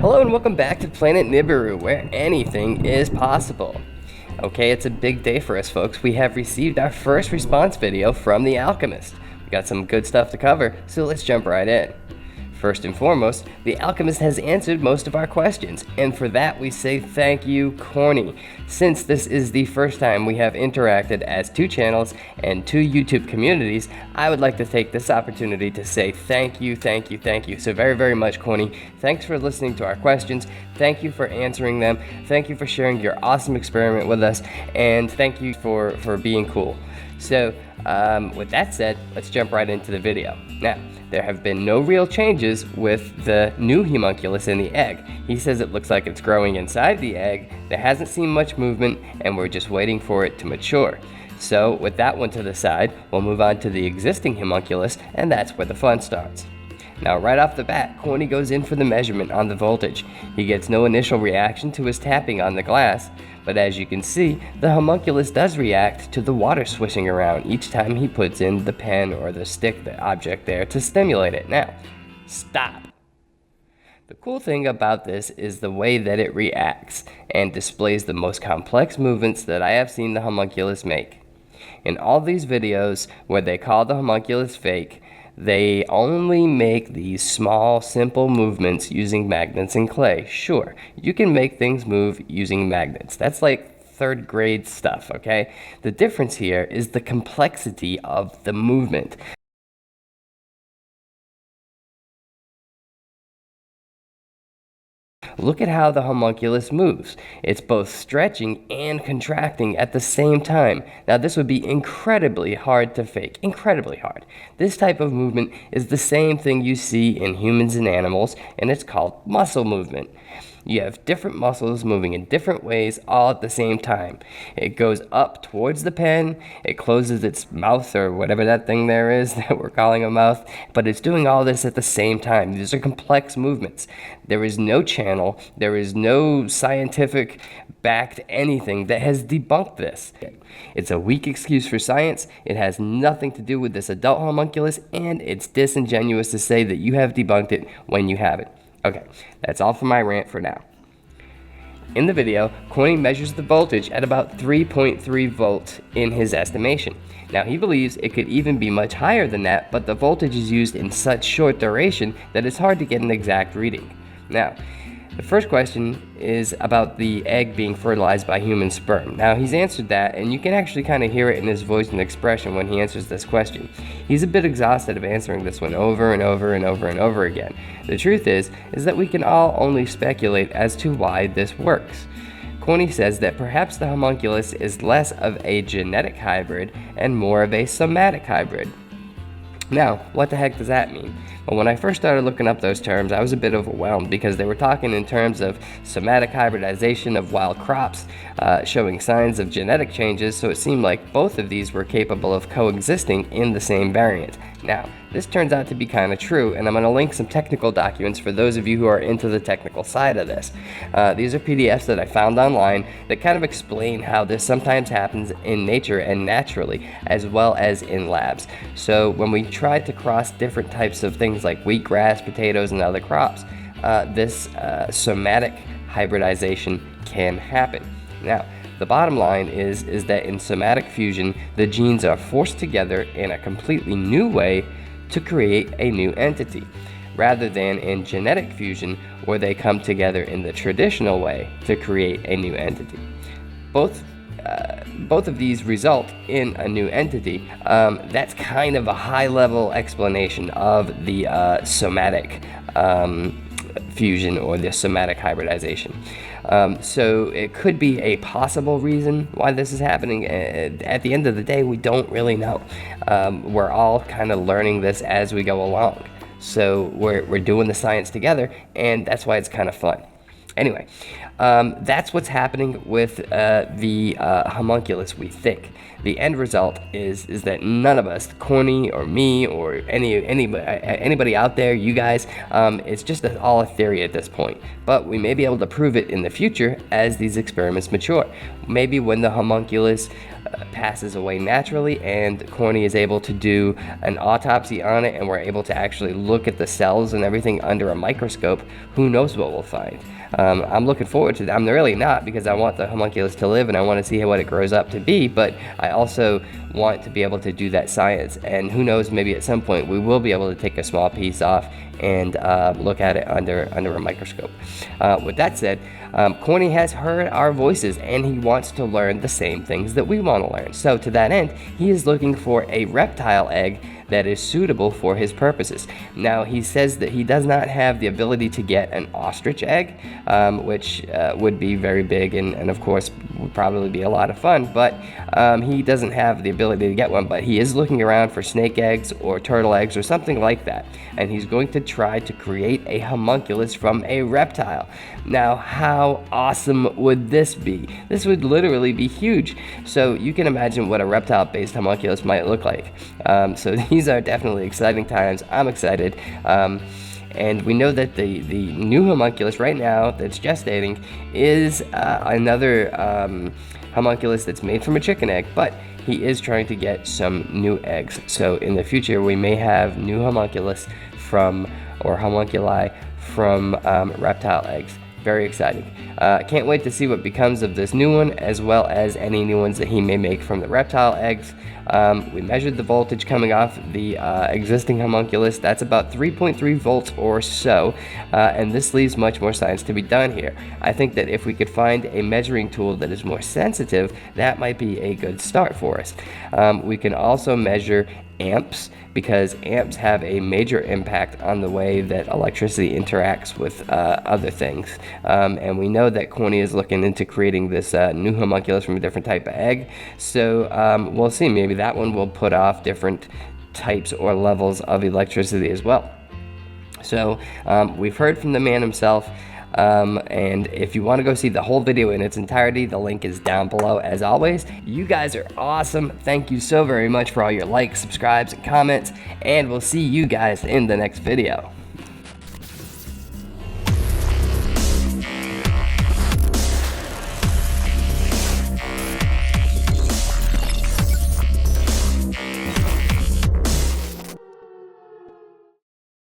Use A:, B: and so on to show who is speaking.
A: Hello and welcome back to Planet Nibiru, where anything is possible. Okay, it's a big day for us, folks. We have received our first response video from the Alchemist. We got some good stuff to cover, so let's jump right in. First and foremost, the Alchemist has answered most of our questions, and for that we say thank you, Korney. Since this is the first time we have interacted as two channels and two YouTube communities, I would like to take this opportunity to say thank you. So very much, Korney. Thanks for listening to our questions. Thank you for answering them. Thank you for sharing your awesome experiment with us, and thank you for being cool. So, with that said, let's jump right into the video. Now, there have been no real changes with the new homunculus in the egg. He says it looks like it's growing inside the egg, there hasn't seen much movement, and we're just waiting for it to mature. So, with that one to the side, we'll move on to the existing homunculus, and that's where the fun starts. Now, right off the bat, Korney goes in for the measurement on the voltage. He gets no initial reaction to his tapping on the glass, but as you can see, the homunculus does react to the water swishing around each time he puts in the pen or the stick, the object there, to stimulate it. Now, stop. The cool thing about this is the way that it reacts and displays the most complex movements that I have seen the homunculus make. In all these videos where they call the homunculus fake, they only make these small, simple movements using magnets and clay. Sure, you can make things move using magnets. That's like third grade stuff, okay? The difference here is the complexity of the movement. Look at how the homunculus moves. It's both stretching and contracting at the same time. Now, this would be incredibly hard to fake. Incredibly hard. This type of movement is the same thing you see in humans and animals, and it's called muscle movement. You have different muscles moving in different ways all at the same time. It goes up towards the pen, it closes its mouth or whatever that thing there is that we're calling a mouth, but it's doing all this at the same time. These are complex movements. There is no channel, there is no scientific backed anything that has debunked this. It's a weak excuse for science, it has nothing to do with this adult homunculus, and it's disingenuous to say that you have debunked it when you haven't. Okay, that's all for my rant for now. In the video, Korney measures the voltage at about 3.3 volts in his estimation. Now, he believes it could even be much higher than that, but the voltage is used in such short duration that it's hard to get an exact reading. Now, the first question is about the egg being fertilized by human sperm. Now, he's answered that, and you can actually kind of hear it in his voice and expression when he answers this question. He's a bit exhausted of answering this one over and over again. The truth is that we can all only speculate as to why this works. Korney says that perhaps the homunculus is less of a genetic hybrid and more of a somatic hybrid. Now, what the heck does that mean? Well, when I first started looking up those terms, I was a bit overwhelmed because they were talking in terms of somatic hybridization of wild crops, showing signs of genetic changes, so it seemed like both of these were capable of coexisting in the same variant. Now, this turns out to be kind of true, and I'm going to link some technical documents for those of you who are into the technical side of this. These are PDFs that I found online that kind of explain how this sometimes happens in nature and naturally, as well as in labs. So when we try to cross different types of things like wheat, grass, potatoes, and other crops, this somatic hybridization can happen. Now, the bottom line is that in somatic fusion, the genes are forced together in a completely new way to create a new entity, rather than in genetic fusion, where they come together in the traditional way to create a new entity. Both of these result in a new entity. That's kind of a high-level explanation of the somatic fusion or the somatic hybridization. So it could be a possible reason why this is happening. At the end of the day, we don't really know. We're all kind of learning this as we go along. So we're doing the science together, and that's why it's kind of fun. Anyway, that's what's happening with the homunculus, we think. The end result is that none of us, Korney or me or anybody out there, you guys, it's just all a theory at this point. But we may be able to prove it in the future as these experiments mature. Maybe when the homunculus passes away naturally, and Korney is able to do an autopsy on it, and we're able to actually look at the cells and everything under a microscope, who knows what we'll find. I'm looking forward to that. I'm really not, because I want the homunculus to live and I want to see what it grows up to be, but I also want to be able to do that science, and who knows, maybe at some point we will be able to take a small piece off and look at it under a microscope. With that said, Korney has heard our voices and he wants to learn the same things that we want to learn. So to that end, he is looking for a reptile egg that is suitable for his purposes. Now, he says that he does not have the ability to get an ostrich egg, which would be very big and of course would probably be a lot of fun, but he doesn't have the ability to get one. But he is looking around for snake eggs or turtle eggs or something like that, and he's going to try to create a homunculus from a reptile. Now, how awesome would this be? This would literally be huge. So you can imagine what a reptile-based homunculus might look like. So these are definitely exciting times. I'm excited. And we know that the new homunculus right now that's gestating is another homunculus that's made from a chicken egg, but he is trying to get some new eggs. So in the future, we may have new homunculus or homunculi from reptile eggs. Very exciting. Can't wait to see what becomes of this new one, as well as any new ones that he may make from the reptile eggs. We measured the voltage coming off the existing homunculus. That's about 3.3 volts or so, and this leaves much more science to be done here. I think that if we could find a measuring tool that is more sensitive, that might be a good start for us. We can also measure amps, because amps have a major impact on the way that electricity interacts with other things. And we know that Korney is looking into creating this new homunculus from a different type of egg. So we'll see, maybe that one will put off different types or levels of electricity as well. So we've heard from the man himself. And if you want to go see the whole video in its entirety, the link is down below as always. You guys are awesome. Thank you so very much for all your likes, subscribes, and comments, and we'll see you guys in the next video.